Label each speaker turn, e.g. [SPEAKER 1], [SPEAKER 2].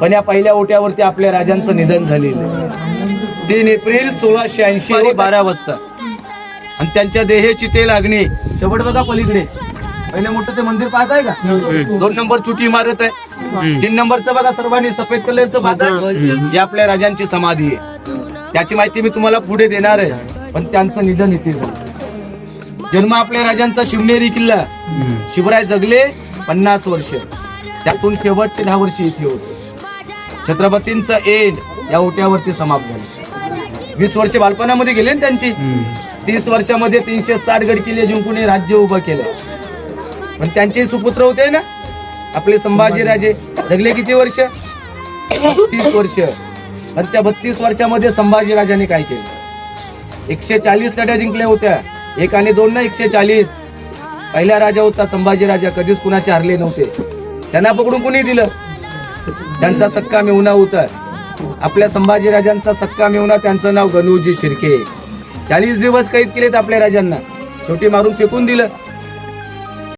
[SPEAKER 1] पण या पहिल्या ओट्यावरती आपल्या राजांचं निधन झालेलं 3 एप्रिल 1680 12 वाजता. आणि त्यांच्या देहेची ते लागणे शेवट बघा पलीकडे पहिलं मोठं ते मंदिर पाहत आहे का 2 नंबर छोटी इमारत आहे 3 नंबरचं बघा सर्वांनी सफेद कलरचं पाहत आहे ही आपल्या राजांची समाधी आहे. त्याची माहिती मी तुम्हाला पुढे देणार आहे. पण त्यांचं निधन इथे झालं. जन्म आपल्या राजांचा शिवनेरी किल्ला शिवराय जगले 50 वर्ष त्यातून शेवटचे 10 वर्ष इथे होते. छत्रपतींचं एंड या ओट्यावरती समाप्त झालं. 20 वर्ष बालपणामध्ये गेले ना त्यांची 30 वर्षामध्ये 360 गड किल्ले जिंकून हे राज्य उभं केलं. पण त्यांचे सुपुत्र होते ना आपले संभाजीराजे जगले किती वर्ष 32 वर्ष. पण त्या 32 वर्षामध्ये संभाजीराजाने काय केलं 140 लढ्या जिंकल्या होत्या 1 आणि 2 ना 140. पहिला राजा होता संभाजीराजा कधीच कुणाशी हारले नव्हते. त्यांना पकडून कुणी दिलं त्यांचा सक्का मेहुणा होता आपल्या संभाजीराजांचा सक्का मेहुणा त्यांचं नाव गणूजी शिर्के. 40 दिवस कैद केलेत आपल्या राजांना शेवटी मारून फेकून दिलं.